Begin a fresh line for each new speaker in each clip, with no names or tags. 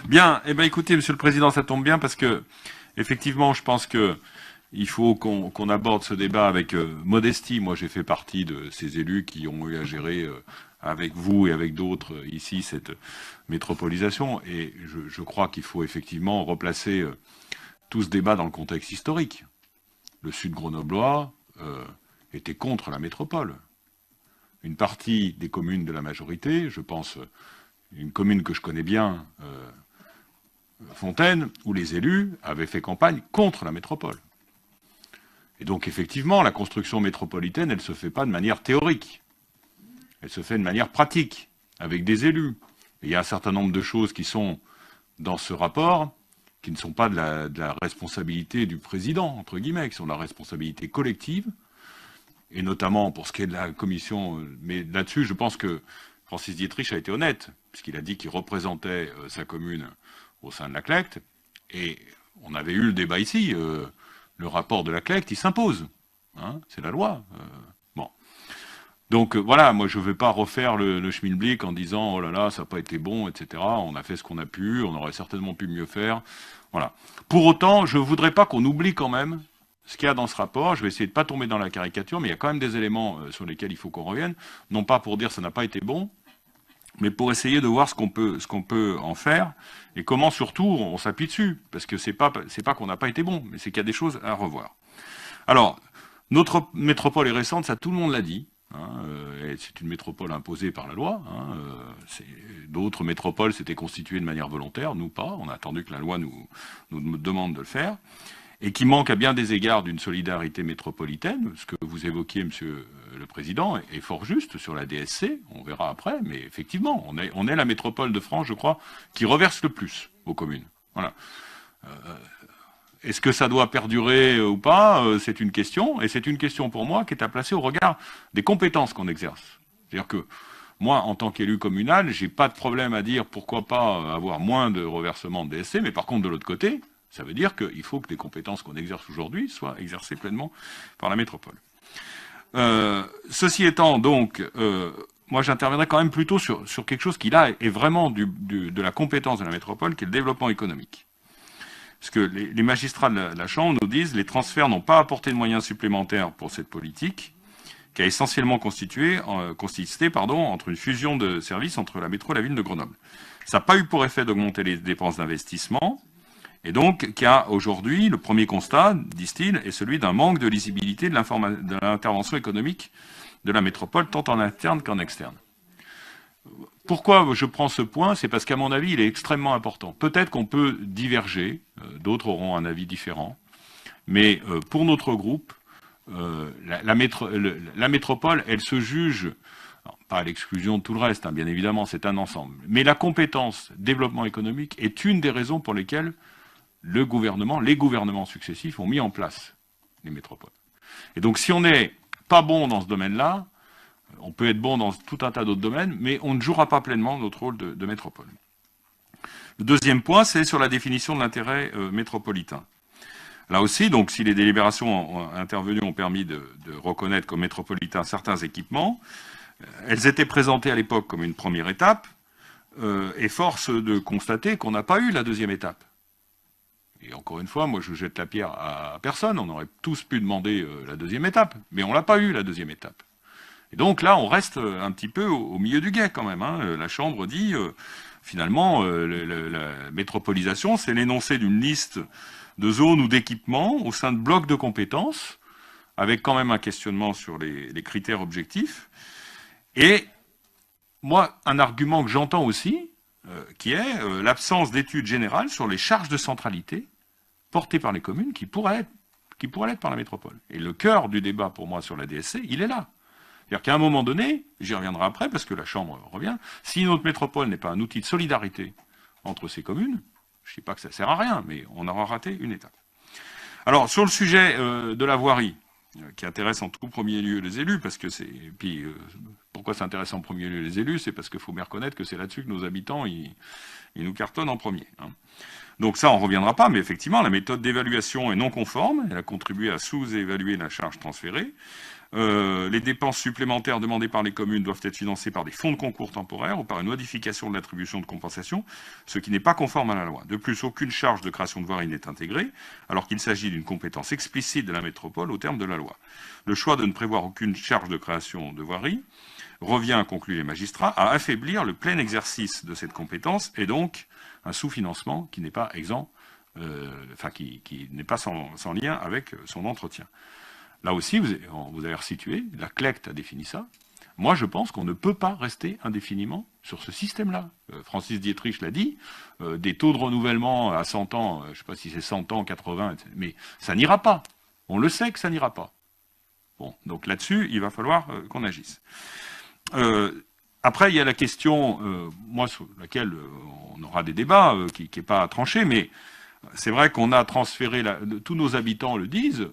Bien, eh ben, écoutez, Monsieur le Président, ça tombe bien parce que, effectivement, je pense que il faut qu'on aborde ce débat avec modestie. Moi, j'ai fait partie de ces élus qui ont eu à gérer avec vous et avec d'autres ici cette métropolisation. Et je crois qu'il faut effectivement replacer tout ce débat dans le contexte historique. Le Sud grenoblois était contre la métropole. Une partie des communes de la majorité, je pense une commune que je connais bien, Fontaine, où les élus avaient fait campagne contre la métropole. Et donc, effectivement, la construction métropolitaine, elle ne se fait pas de manière théorique. Elle se fait de manière pratique, avec des élus. Et il y a un certain nombre de choses qui sont dans ce rapport, qui ne sont pas de la responsabilité du président, entre guillemets, qui sont de la responsabilité collective, et notamment pour ce qui est de la commission. Mais là-dessus, je pense que Francis Dietrich a été honnête, puisqu'il a dit qu'il représentait sa commune au sein de la CLECT, et on avait eu le débat ici, le rapport de la CLECT, il s'impose, hein, c'est la loi. Bon. Donc voilà, moi je ne vais pas refaire le schmilblick en disant oh là là, ça n'a pas été bon, etc. On a fait ce qu'on a pu, on aurait certainement pu mieux faire. Voilà. Pour autant, je ne voudrais pas qu'on oublie quand même ce qu'il y a dans ce rapport. Je vais essayer de ne pas tomber dans la caricature, mais il y a quand même des éléments sur lesquels il faut qu'on revienne. Non pas pour dire ça n'a pas été bon, mais pour essayer de voir ce qu'on peut en faire et comment surtout on s'appuie dessus, parce que c'est pas qu'on n'a pas été bon, mais c'est qu'il y a des choses à revoir. Alors, notre métropole est récente, ça tout le monde l'a dit. Hein, c'est une métropole imposée par la loi. Hein, d'autres métropoles s'étaient constituées de manière volontaire, nous pas. On a attendu que la loi nous demande de le faire. Et qui manque à bien des égards d'une solidarité métropolitaine, ce que vous évoquiez, Monsieur le Président, est fort juste sur la DSC, on verra après, mais effectivement, on est la métropole de France, je crois, qui reverse le plus aux communes. Voilà. Est-ce que ça doit perdurer ou pas? C'est une question, et c'est une question pour moi qui est à placer au regard des compétences qu'on exerce. C'est-à-dire que moi, en tant qu'élu communal, j'ai pas de problème à dire pourquoi pas avoir moins de reversement de DSC, mais par contre, de l'autre côté, ça veut dire qu'il faut que les compétences qu'on exerce aujourd'hui soient exercées pleinement par la métropole. Ceci étant, donc, moi j'interviendrai quand même plutôt sur quelque chose qui là est vraiment de la compétence de la métropole, qui est le développement économique. Parce que les magistrats de la Chambre nous disent que les transferts n'ont pas apporté de moyens supplémentaires pour cette politique, qui a essentiellement consisté entre une fusion de services entre la métro et la ville de Grenoble. Ça n'a pas eu pour effet d'augmenter les dépenses d'investissement. Et donc, qu'il y a aujourd'hui, le premier constat, disent-ils, est celui d'un manque de lisibilité de l'intervention économique de la métropole, tant en interne qu'en externe. Pourquoi je prends ce point? C'est parce qu'à mon avis, il est extrêmement important. Peut-être qu'on peut diverger, d'autres auront un avis différent, mais pour notre groupe, la métropole, elle se juge, alors, pas à l'exclusion de tout le reste, hein, bien évidemment, c'est un ensemble, mais la compétence développement économique est une des raisons pour lesquelles les gouvernements successifs ont mis en place les métropoles. Et donc si on n'est pas bon dans ce domaine-là, on peut être bon dans tout un tas d'autres domaines, mais on ne jouera pas pleinement notre rôle de métropole. Le deuxième point, c'est sur la définition de l'intérêt métropolitain. Là aussi, donc, si les délibérations intervenues ont permis de reconnaître comme métropolitains certains équipements, elles étaient présentées à l'époque comme une première étape, et force de constater qu'on n'a pas eu la deuxième étape. Et encore une fois, moi je jette la pierre à personne, on aurait tous pu demander la deuxième étape, mais on l'a pas eu la deuxième étape. Et donc là, on reste un petit peu au milieu du gué quand même. Hein. La Chambre dit, finalement, la métropolisation, c'est l'énoncé d'une liste de zones ou d'équipements au sein de blocs de compétences, avec quand même un questionnement sur les critères objectifs. Et moi, un argument que j'entends aussi, qui est l'absence d'études générales sur les charges de centralité portées par les communes qui pourraient l'être par la métropole. Et le cœur du débat pour moi sur la DSC, il est là. C'est-à-dire qu'à un moment donné, j'y reviendrai après parce que la Chambre revient, si notre métropole n'est pas un outil de solidarité entre ces communes, je ne dis pas que ça ne sert à rien, mais on aura raté une étape. Alors, sur le sujet de la voirie, qui intéresse en tout premier lieu les élus, parce que c'est... Puis, pourquoi ça intéresse en premier lieu les élus? C'est parce qu'il faut bien reconnaître que c'est là-dessus que nos habitants, ils nous cartonnent en premier. Hein. Donc ça, on ne reviendra pas, mais effectivement, la méthode d'évaluation est non conforme, elle a contribué à sous-évaluer la charge transférée. Les dépenses supplémentaires demandées par les communes doivent être financées par des fonds de concours temporaires ou par une modification de l'attribution de compensation, ce qui n'est pas conforme à la loi. De plus, aucune charge de création de voirie n'est intégrée, alors qu'il s'agit d'une compétence explicite de la métropole au terme de la loi. Le choix de ne prévoir aucune charge de création de voirie revient, concluent les magistrats, à affaiblir le plein exercice de cette compétence et donc un sous-financement qui n'est pas exempt, qui n'est pas sans lien avec son entretien. Là aussi, vous avez resitué, la CLECT a défini ça. Moi, je pense qu'on ne peut pas rester indéfiniment sur ce système-là. Francis Dietrich l'a dit, des taux de renouvellement à 100 ans, je ne sais pas si c'est 100 ans, 80, mais ça n'ira pas. On le sait que ça n'ira pas. Bon, donc là-dessus, il va falloir qu'on agisse. Après, il y a la question, moi, sur laquelle on aura des débats, qui n'est pas tranché, mais c'est vrai qu'on a transféré, tous nos habitants le disent,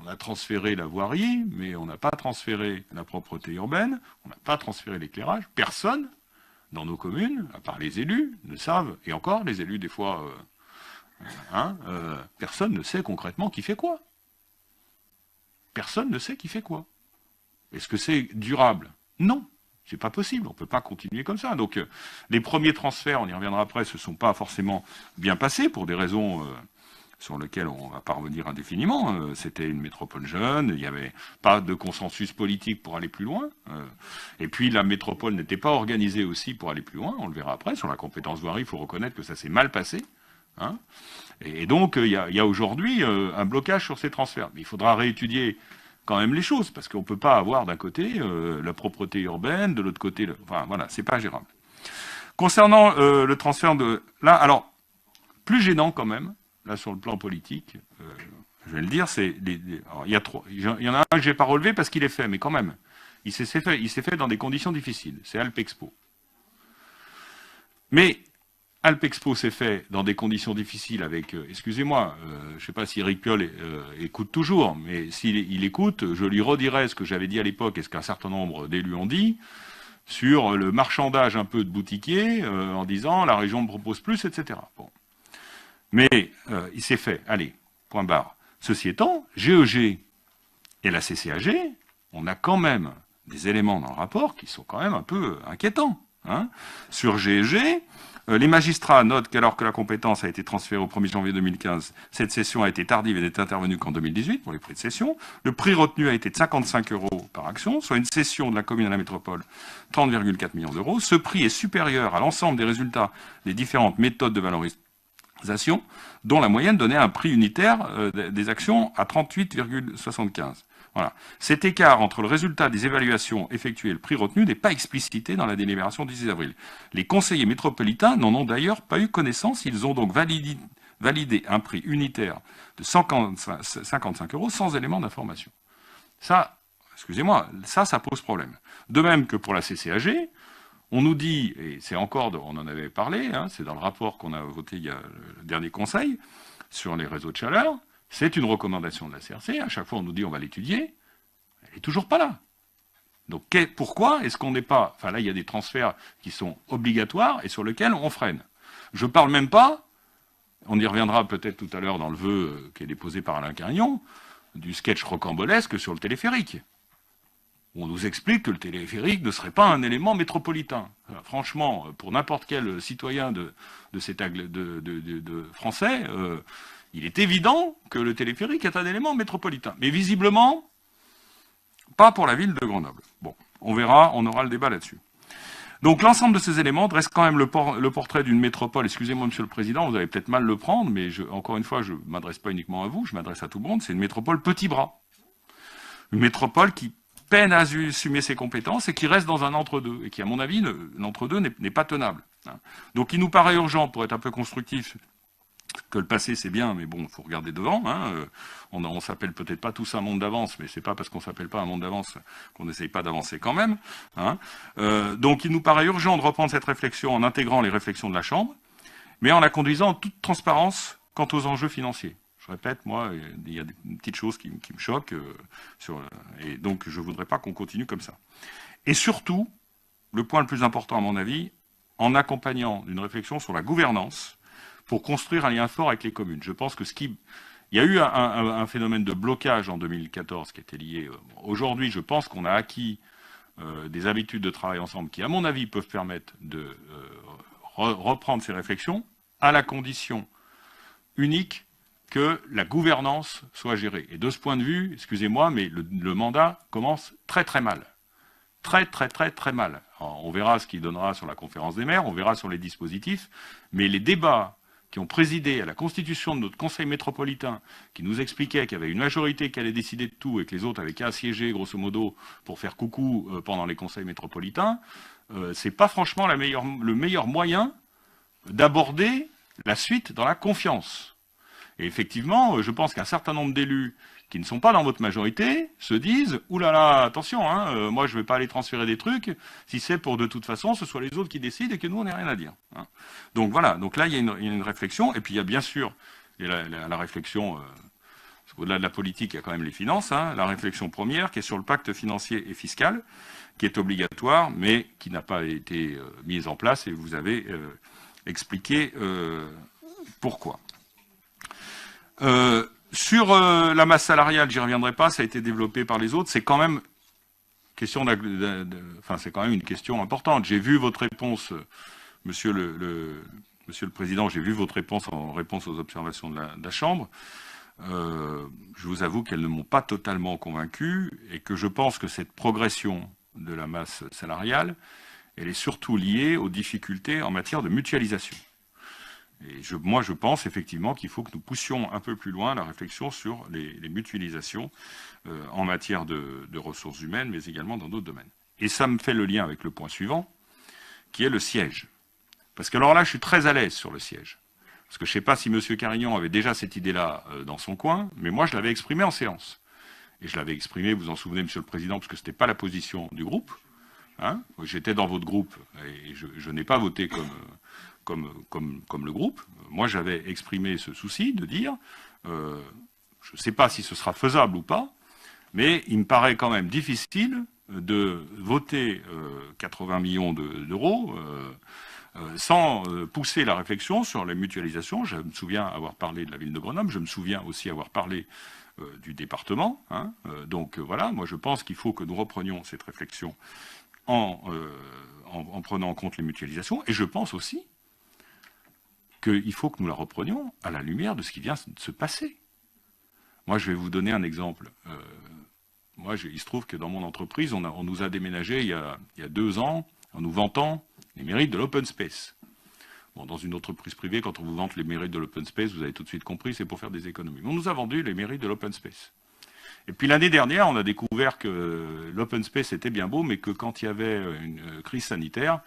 on a transféré la voirie, mais on n'a pas transféré la propreté urbaine, on n'a pas transféré l'éclairage. Personne, dans nos communes, à part les élus, ne savent, et encore, les élus, des fois, personne ne sait concrètement qui fait quoi. Personne ne sait qui fait quoi. Est-ce que c'est durable? Non, c'est pas possible, on peut pas continuer comme ça. Donc, les premiers transferts, on y reviendra après, se sont pas forcément bien passés pour des raisons sur lesquelles on va pas revenir indéfiniment. C'était une métropole jeune, il n'y avait pas de consensus politique pour aller plus loin. Et puis, la métropole n'était pas organisée aussi pour aller plus loin, on le verra après. Sur la compétence voirie, il faut reconnaître que ça s'est mal passé. Et donc, il y a aujourd'hui un blocage sur ces transferts. Mais il faudra réétudier quand même les choses, parce qu'on ne peut pas avoir d'un côté la propreté urbaine, de l'autre côté... Enfin, voilà, c'est pas gérable. Concernant le transfert de... Là, alors, plus gênant quand même, là, sur le plan politique, je vais le dire, c'est... Alors, il y en a un que j'ai pas relevé parce qu'il est fait, mais quand même, il s'est fait dans des conditions difficiles. C'est Alpexpo. Mais... Alpexpo s'est fait dans des conditions difficiles avec, excusez-moi, je ne sais pas si Eric Piolle écoute toujours, mais s'il écoute, je lui redirai ce que j'avais dit à l'époque et ce qu'un certain nombre d'élus ont dit sur le marchandage un peu de boutiquiers en disant la région me propose plus, etc. Bon. Mais il s'est fait, allez, point barre. Ceci étant, GEG et la CCAG, on a quand même des éléments dans le rapport qui sont quand même un peu inquiétants. Sur GEG, les magistrats notent qu'alors que la compétence a été transférée au 1er janvier 2015, cette cession a été tardive et n'est intervenue qu'en 2018 pour les prix de cession. Le prix retenu a été de 55 € par action, soit une cession de la commune à la métropole, 30,4 millions d'euros. Ce prix est supérieur à l'ensemble des résultats des différentes méthodes de valorisation, dont la moyenne donnait un prix unitaire des actions à 38,75. Voilà. Cet écart entre le résultat des évaluations effectuées et le prix retenu n'est pas explicité dans la délibération du 6 avril. Les conseillers métropolitains n'en ont d'ailleurs pas eu connaissance. Ils ont donc validé un prix unitaire de 55 € sans élément d'information. Ça, excusez-moi, ça pose problème. De même que pour la CCAG, on nous dit, et c'est encore, on en avait parlé, c'est dans le rapport qu'on a voté il y a le dernier conseil, sur les réseaux de chaleur, c'est une recommandation de la CRC. À chaque fois, on nous dit on va l'étudier. Elle n'est toujours pas là. Donc, pourquoi est-ce qu'on n'est pas... Enfin, là, il y a des transferts qui sont obligatoires et sur lesquels on freine. Je ne parle même pas, on y reviendra peut-être tout à l'heure dans le vœu qui est déposé par Alain Carignon, du sketch rocambolesque sur le téléphérique. On nous explique que le téléphérique ne serait pas un élément métropolitain. Alors, franchement, pour n'importe quel citoyen de français... il est évident que le téléphérique est un élément métropolitain. Mais visiblement, pas pour la ville de Grenoble. Bon, on verra, on aura le débat là-dessus. Donc l'ensemble de ces éléments dresse quand même le portrait d'une métropole. Excusez-moi, Monsieur le Président, vous allez peut-être mal le prendre, mais encore une fois, je ne m'adresse pas uniquement à vous, je m'adresse à tout le monde. C'est une métropole petit bras. Une métropole qui peine à assumer ses compétences et qui reste dans un entre-deux. Et qui, à mon avis, l'entre-deux n'est pas tenable. Donc il nous paraît urgent, pour être un peu constructif, que le passé c'est bien, mais bon, il faut regarder devant. On s'appelle peut-être pas tous un monde d'avance, mais c'est pas parce qu'on s'appelle pas un monde d'avance qu'on n'essaye pas d'avancer quand même. Donc il nous paraît urgent de reprendre cette réflexion en intégrant les réflexions de la Chambre, mais en la conduisant en toute transparence quant aux enjeux financiers. Je répète, moi, il y a des petites choses qui me choquent, et donc je voudrais pas qu'on continue comme ça. Et surtout, le point le plus important à mon avis, en accompagnant une réflexion sur la gouvernance, pour construire un lien fort avec les communes. Je pense que Il y a eu un phénomène de blocage en 2014 qui était lié. Aujourd'hui, je pense qu'on a acquis des habitudes de travail ensemble qui, à mon avis, peuvent permettre de reprendre ces réflexions à la condition unique que la gouvernance soit gérée. Et de ce point de vue, excusez-moi, mais le mandat commence très très mal. Très très très très mal. Alors, on verra ce qu'il donnera sur la conférence des maires, on verra sur les dispositifs, mais les débats qui ont présidé à la constitution de notre conseil métropolitain, qui nous expliquait qu'il y avait une majorité qui allait décider de tout et que les autres avaient qu'à assiéger, grosso modo, pour faire coucou pendant les conseils métropolitains, c'est pas franchement le meilleur moyen d'aborder la suite dans la confiance. Et effectivement, je pense qu'un certain nombre d'élus qui ne sont pas dans votre majorité se disent « Ouh là là, attention, moi je ne vais pas aller transférer des trucs, si c'est pour de toute façon, ce soit les autres qui décident et que nous on n'ait rien à dire. » Donc voilà, donc là il y a une réflexion, et puis il y a bien sûr la réflexion, au-delà de la politique, il y a quand même les finances, la réflexion première qui est sur le pacte financier et fiscal, qui est obligatoire, mais qui n'a pas été mise en place, et vous avez expliqué pourquoi. Sur la masse salariale, j'y reviendrai pas, ça a été développé par les autres. C'est quand même c'est quand même une question importante. J'ai vu votre réponse, Monsieur le Président. J'ai vu votre réponse en réponse aux observations de la Chambre. Je vous avoue qu'elles ne m'ont pas totalement convaincu et que je pense que cette progression de la masse salariale, elle est surtout liée aux difficultés en matière de mutualisation. Et moi, je pense effectivement qu'il faut que nous poussions un peu plus loin la réflexion sur les mutualisations en matière de ressources humaines, mais également dans d'autres domaines. Et ça me fait le lien avec le point suivant, qui est le siège. Parce que alors là, je suis très à l'aise sur le siège. Parce que je ne sais pas si M. Carignan avait déjà cette idée-là dans son coin, mais moi, je l'avais exprimée en séance. Et je l'avais exprimée, vous vous en souvenez, Monsieur le Président, parce que ce n'était pas la position du groupe. J'étais dans votre groupe et je n'ai pas voté comme le groupe. Moi, j'avais exprimé ce souci de dire, je ne sais pas si ce sera faisable ou pas, mais il me paraît quand même difficile de voter 80 millions d'euros sans pousser la réflexion sur les mutualisations. Je me souviens avoir parlé de la ville de Grenoble, je me souviens aussi avoir parlé du département. Donc voilà, moi je pense qu'il faut que nous reprenions cette réflexion en prenant en compte les mutualisations, et je pense aussi qu'il faut que nous la reprenions à la lumière de ce qui vient de se passer. Moi, je vais vous donner un exemple. Il se trouve que dans mon entreprise, on nous a déménagé il y a 2 ans en nous vantant les mérites de l'open space. Bon, dans une entreprise privée, quand on vous vante les mérites de l'open space, vous avez tout de suite compris, c'est pour faire des économies. Mais on nous a vendu les mérites de l'open space. Et puis l'année dernière, on a découvert que l'open space était bien beau, mais que quand il y avait une crise sanitaire,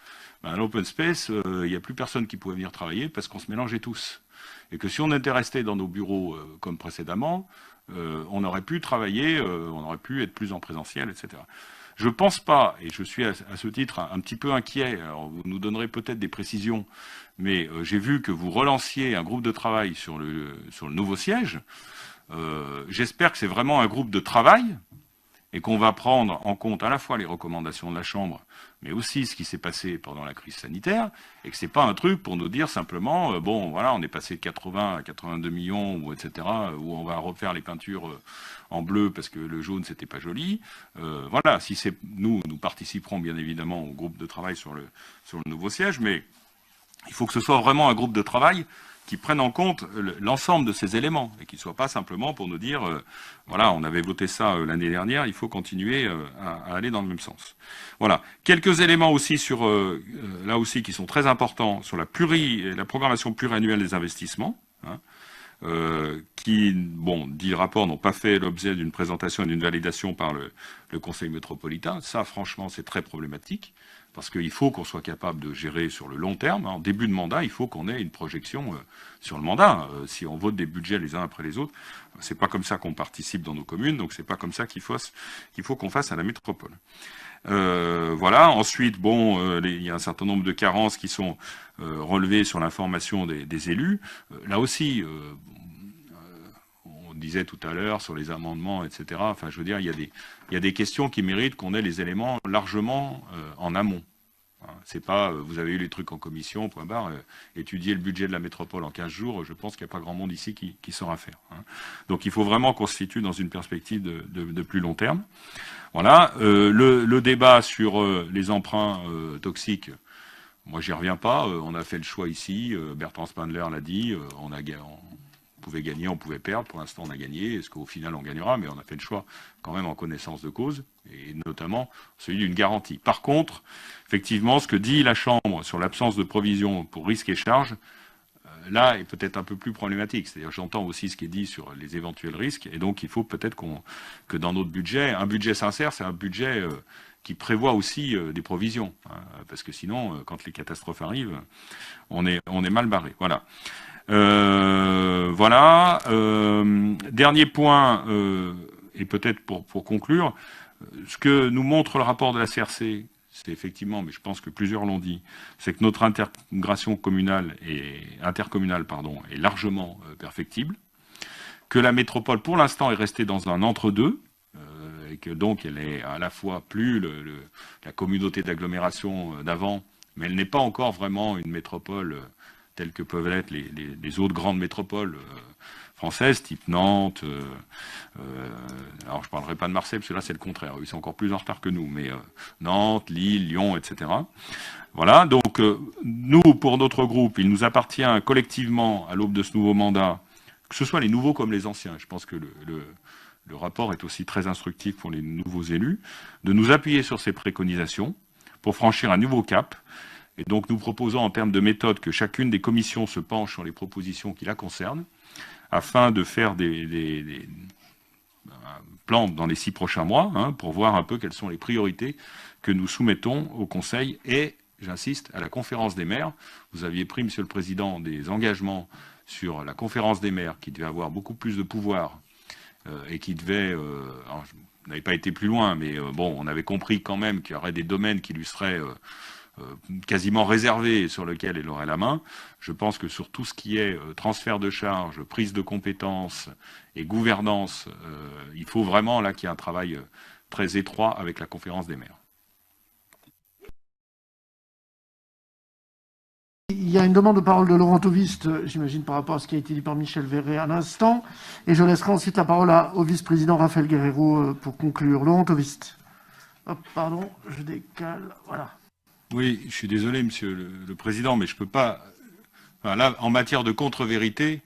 l'open space, il n'y a plus personne qui pouvait venir travailler parce qu'on se mélangeait tous. Et que si on était resté dans nos bureaux comme précédemment, on aurait pu travailler, on aurait pu être plus en présentiel, etc. Je ne pense pas, et je suis à ce titre un petit peu inquiet, alors vous nous donnerez peut-être des précisions, mais j'ai vu que vous relanciez un groupe de travail sur le nouveau siège. J'espère que c'est vraiment un groupe de travail et qu'on va prendre en compte à la fois les recommandations de la Chambre, mais aussi ce qui s'est passé pendant la crise sanitaire, et que c'est pas un truc pour nous dire simplement, bon, voilà, on est passé de 80 à 82 millions, ou etc., où on va refaire les peintures en bleu parce que le jaune, c'était pas joli. Voilà, si c'est nous participerons bien évidemment au groupe de travail sur le nouveau siège, mais il faut que ce soit vraiment un groupe de travail qui prennent en compte l'ensemble de ces éléments et qui ne soient pas simplement pour nous dire voilà, on avait voté ça l'année dernière, il faut continuer à aller dans le même sens. Voilà. Quelques éléments aussi sur là aussi qui sont très importants sur la programmation pluriannuelle des investissements, qui, bon, dit le rapport, n'ont pas fait l'objet d'une présentation et d'une validation par le Conseil métropolitain. Ça, franchement, c'est très problématique. Parce qu'il faut qu'on soit capable de gérer sur le long terme. En début de mandat, il faut qu'on ait une projection sur le mandat. Si on vote des budgets les uns après les autres, c'est pas comme ça qu'on participe dans nos communes, donc c'est pas comme ça qu'il faut qu'on fasse à la métropole. Voilà. Ensuite, bon, il y a un certain nombre de carences qui sont relevées sur l'information des élus. Là aussi, on disait tout à l'heure sur les amendements, etc. Enfin, je veux dire, il y a des questions qui méritent qu'on ait les éléments largement en amont. C'est pas, vous avez eu les trucs en commission, point barre, étudier le budget de la métropole en 15 jours, je pense qu'il n'y a pas grand monde ici qui saura faire. Hein. Donc il faut vraiment qu'on se situe dans une perspective de plus long terme. Voilà. Le débat sur les emprunts toxiques, moi j'y reviens pas. On a fait le choix ici, Bertrand Spindler l'a dit, on pouvait gagner, on pouvait perdre. Pour l'instant, on a gagné. Est-ce qu'au final, on gagnera? Mais on a fait le choix quand même en connaissance de cause, et notamment celui d'une garantie. Par contre, effectivement, ce que dit la Chambre sur l'absence de provision pour risques et charges, là, est peut-être un peu plus problématique. C'est-à-dire, j'entends aussi ce qui est dit sur les éventuels risques, et donc il faut peut-être que dans notre budget, un budget sincère, c'est un budget qui prévoit aussi des provisions, hein, parce que sinon, quand les catastrophes arrivent, on est mal barré. Voilà. Voilà. Dernier point, et peut-être pour conclure, ce que nous montre le rapport de la CRC, c'est effectivement, mais je pense que plusieurs l'ont dit, c'est que notre intégration intercommunale est largement perfectible, que la métropole, pour l'instant, est restée dans un entre-deux, et que donc elle est à la fois plus la communauté d'agglomération d'avant, mais elle n'est pas encore vraiment une métropole telles que peuvent l'être les autres grandes métropoles françaises, type Nantes. Alors je ne parlerai pas de Marseille, parce que là c'est le contraire. Ils sont encore plus en retard que nous, mais Nantes, Lille, Lyon, etc. Voilà, donc nous, pour notre groupe, il nous appartient collectivement, à l'aube de ce nouveau mandat, que ce soit les nouveaux comme les anciens, je pense que le rapport est aussi très instructif pour les nouveaux élus, de nous appuyer sur ces préconisations pour franchir un nouveau cap. Et donc nous proposons en termes de méthode que chacune des commissions se penche sur les propositions qui la concernent, afin de faire des plans dans les 6 prochains mois, hein, pour voir un peu quelles sont les priorités que nous soumettons au Conseil et, j'insiste, à la conférence des maires. Vous aviez pris, Monsieur le Président, des engagements sur la conférence des maires qui devait avoir beaucoup plus de pouvoir et qui devait... alors, je n'avais pas été plus loin, mais bon, on avait compris quand même qu'il y aurait des domaines qui lui seraient... quasiment réservé, sur lequel elle aurait la main. Je pense que sur tout ce qui est transfert de charges, prise de compétences et gouvernance, il faut vraiment là qu'il y ait un travail très étroit avec la conférence des maires.
Il y a une demande de parole de Laurent Tovist, j'imagine par rapport à ce qui a été dit par Michel Verret à l'instant, et je laisserai ensuite la parole au vice-président Raphaël Guerreiro pour conclure. Laurent Tovist. Hop, pardon, je décale, voilà.
Oui, je suis désolé, Monsieur le Président, mais je peux pas... Enfin, là, en matière de contre-vérité,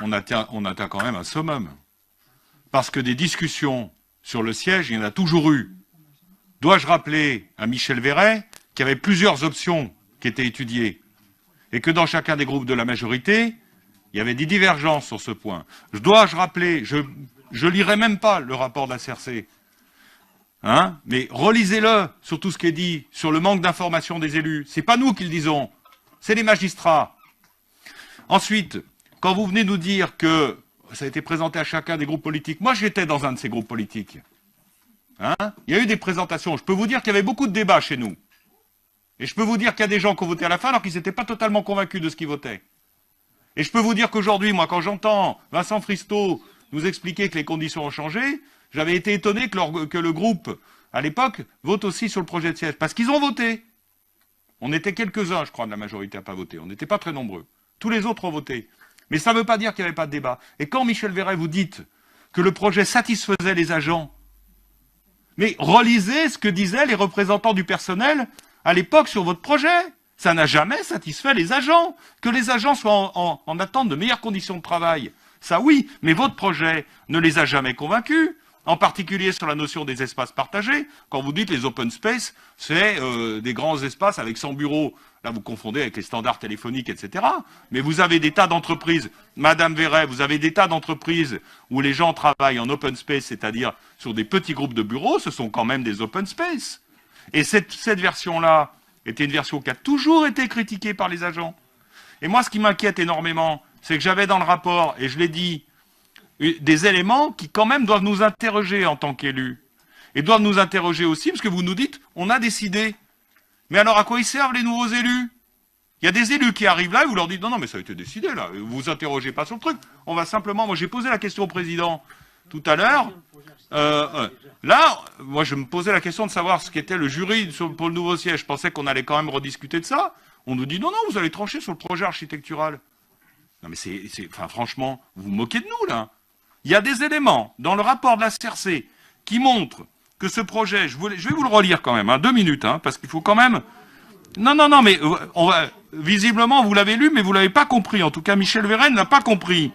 on atteint quand même un summum. Parce que des discussions sur le siège, il y en a toujours eu. Dois-je rappeler à Michel Verret qu'il y avait plusieurs options qui étaient étudiées et que dans chacun des groupes de la majorité, il y avait des divergences sur ce point. Dois-je rappeler, je lirai même pas le rapport de la CRC, hein, mais relisez-le sur tout ce qui est dit, sur le manque d'information des élus. C'est pas nous qui le disons, c'est les magistrats. Ensuite, quand vous venez nous dire que ça a été présenté à chacun des groupes politiques, moi j'étais dans un de ces groupes politiques. Hein, il y a eu des présentations, je peux vous dire qu'il y avait beaucoup de débats chez nous. Et je peux vous dire qu'il y a des gens qui ont voté à la fin alors qu'ils n'étaient pas totalement convaincus de ce qu'ils votaient. Et je peux vous dire qu'aujourd'hui, moi, quand j'entends Vincent Fristo nous expliquer que les conditions ont changé, j'avais été étonné que le groupe, à l'époque, vote aussi sur le projet de siège. Parce qu'ils ont voté. On était quelques-uns, je crois, de la majorité à pas voter. On n'était pas très nombreux. Tous les autres ont voté. Mais ça ne veut pas dire qu'il n'y avait pas de débat. Et quand, Michel Verret, vous dites que le projet satisfaisait les agents, mais relisez ce que disaient les représentants du personnel à l'époque sur votre projet. Ça n'a jamais satisfait les agents. Que les agents soient en attente de meilleures conditions de travail, ça oui, mais votre projet ne les a jamais convaincus. En particulier sur la notion des espaces partagés. Quand vous dites les open space, c'est des grands espaces avec 100 bureaux. Là, vous confondez avec les standards téléphoniques, etc. Mais vous avez des tas d'entreprises, Madame Verret, vous avez des tas d'entreprises où les gens travaillent en open space, c'est-à-dire sur des petits groupes de bureaux, ce sont quand même des open space. Et cette version-là était une version qui a toujours été critiquée par les agents. Et moi, ce qui m'inquiète énormément, c'est que j'avais dans le rapport, et je l'ai dit, des éléments qui quand même doivent nous interroger en tant qu'élus. Et doivent nous interroger aussi, parce que vous nous dites, on a décidé. Mais alors à quoi ils servent les nouveaux élus? Il y a des élus qui arrivent là et vous leur dites, non, non, mais ça a été décidé là, vous vous interrogez pas sur le truc. On va simplement, moi j'ai posé la question au président, tout à l'heure. Là, moi, je me posais la question de savoir ce qu'était le jury pour le nouveau siège. Je pensais qu'on allait quand même rediscuter de ça. On nous dit non, non, vous allez trancher sur le projet architectural. Non, mais enfin, franchement, vous vous moquez de nous, là. Il y a des éléments dans le rapport de la CRC qui montrent que ce projet, je vais vous le relire quand même, 2 minutes, parce qu'il faut quand même... Non, non, non, mais visiblement, vous l'avez lu, mais vous l'avez pas compris. En tout cas, Michel Véren n'a pas compris.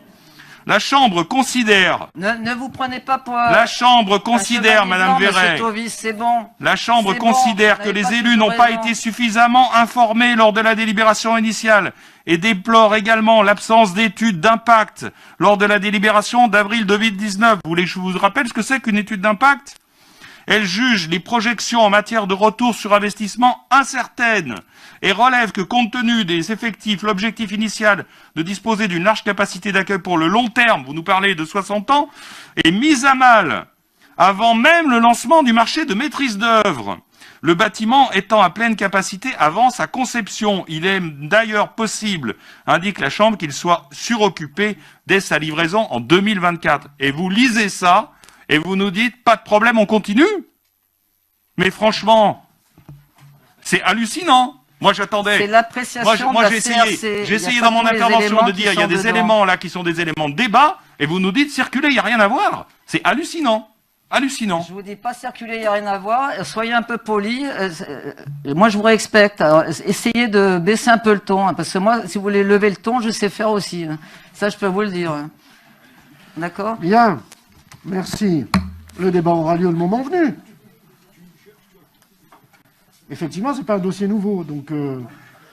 La Chambre considère...
Ne vous prenez pas pour...
La Chambre considère, Madame Véret...
c'est bon.
La Chambre considère que les élus n'ont pas été suffisamment informés lors de la délibération initiale et déplore également l'absence d'études d'impact lors de la délibération d'avril 2019. Vous voulez que je vous rappelle ce que c'est qu'une étude d'impact ? Elle juge les projections en matière de retour sur investissement incertaines et relève que compte tenu des effectifs, l'objectif initial de disposer d'une large capacité d'accueil pour le long terme, vous nous parlez de 60 ans, est mise à mal avant même le lancement du marché de maîtrise d'œuvre. Le bâtiment étant à pleine capacité avant sa conception. Il est d'ailleurs possible, indique la Chambre, qu'il soit suroccupé dès sa livraison en 2024. Et vous lisez ça, et vous nous dites, pas de problème, on continue? Mais franchement, c'est hallucinant. Moi, j'attendais.
C'est l'appréciation de la CRC.
J'ai essayé dans mon intervention de dire, il y a des éléments là qui sont des éléments de débat, et vous nous dites circuler, il n'y a rien à voir. C'est hallucinant. Hallucinant.
Je vous dis pas circuler, il n'y a rien à voir. Soyez un peu polis. Moi, je vous respecte. Alors, essayez de baisser un peu le ton, parce que moi, si vous voulez lever le ton, je sais faire aussi. Ça, je peux vous le dire. D'accord ?
Bien. Merci. Le débat aura lieu le moment venu. Effectivement, ce n'est pas un dossier nouveau, donc